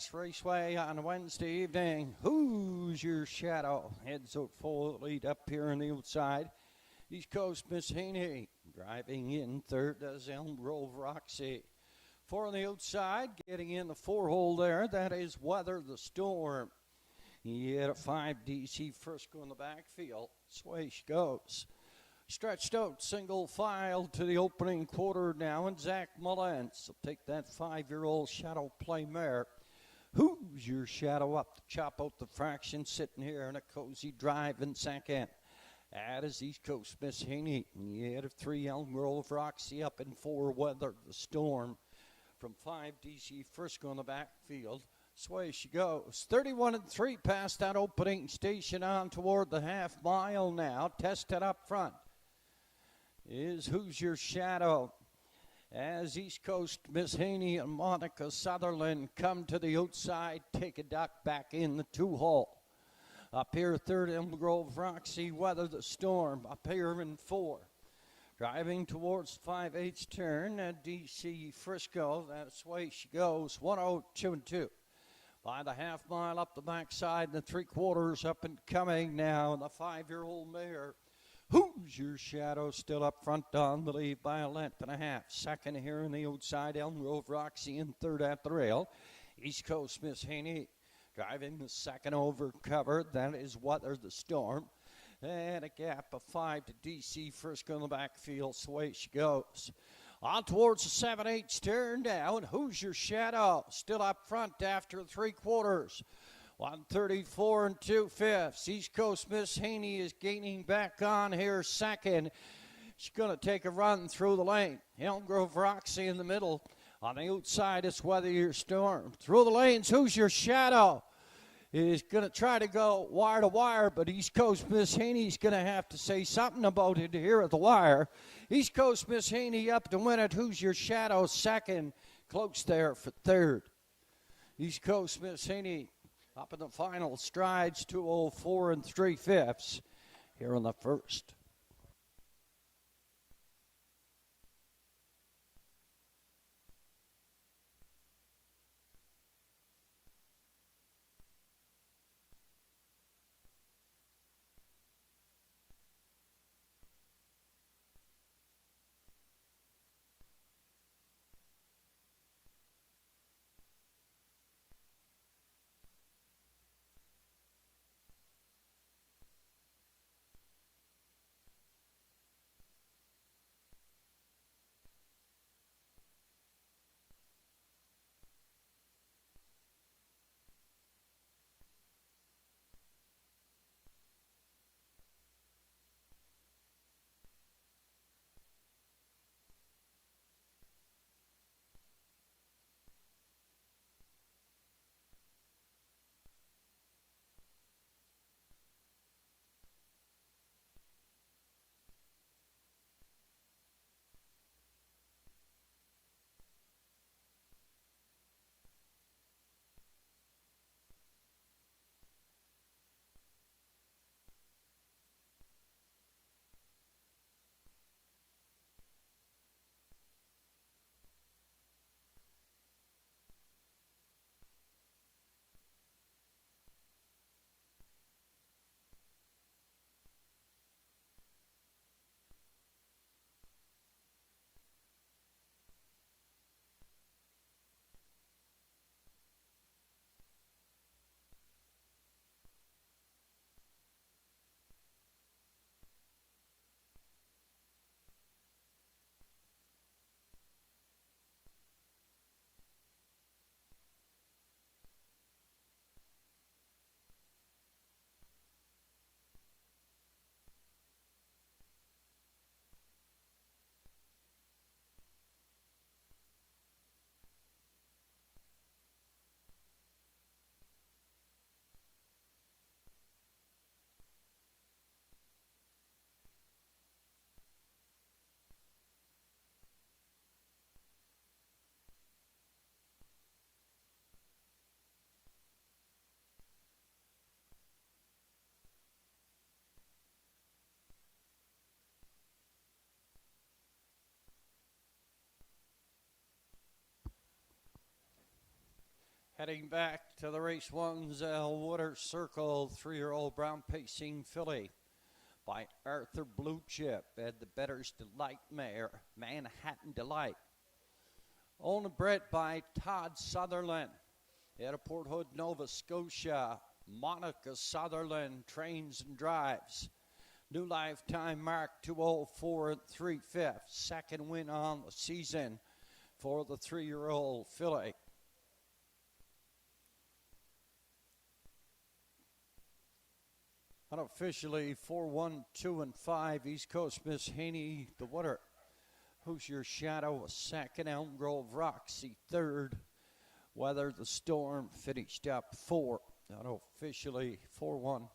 Inverness Raceway on Wednesday evening. Who's Your Shadow? Heads out full lead up here on the outside. East Coast Miss Haney driving in third as Elm Grove Roxy. Four on the outside, getting in the four-hole there. That is Weather the Storm. He had a 5 DC Frisco in the backfield. Sway she goes. Stretched out single file to the opening quarter now, and Zach Mullins will take that 5-year-old Shadow Play mare. Who's Your Shadow up to chop out the fraction, sitting here in a cozy drive in second. That is East Coast Miss Haney. He had a 3 Elm Grove Roxy up in 4 Weather the Storm. From 5 DC Frisco in the backfield. Sway she goes. 31-3 past that opening station on toward the half mile now. Tested up front is Who's Your Shadow, as East Coast Miss Haney and Monica Sutherland come to the outside, take a duck back in the 2-hole. Up here, third Elm Grove Roxy, Weather the Storm, up here in 4. Driving towards 5/8 turn at DC Frisco, that's way she goes, 102-2. By the half mile up the backside, the 3/4 up and coming now, the 5-year-old mare. Who's Your Shadow still up front on the lead by a length and a half. Second here on the outside, Elm Grove Roxy in third at the rail. East Coast Miss Haney driving the second over cover. That is Weather the Storm. And a gap of 5 to DC Frisco in the backfield. Sway she goes. On towards the 7/8 turn down. Who's Your Shadow still up front after 3/4. 134 2/5. East Coast Miss Haney is gaining back on here second. She's going to take a run through the lane. Elm Grove Roxy in the middle. On the outside, it's Weather Your Storm. Through the lanes, Who's Your Shadow is going to try to go wire to wire, but East Coast Miss Haney's going to have to say something about it here at the wire. East Coast Miss Haney up to win it. Who's Your Shadow second. Close there for third. East Coast Miss Haney up in the final strides, 2:04 3/5 here on the first. Heading back to the race one's Water Circle, 3-year-old brown pacing filly by Arthur Blue Chip at the Better's Delight mare, Manhattan Delight. Owned and bred by Todd Sutherland out of Port Hood, Nova Scotia. Monica Sutherland trains and drives. New lifetime mark 204 3/5. Second win on the season for the 3-year-old filly. Unofficially 4-1, 2 and 5. East Coast Miss Haney, the winner. Who's Your Shadow, a second. Elm Grove Roxy, third. Weather the Storm finished up 4. Unofficially 4-1.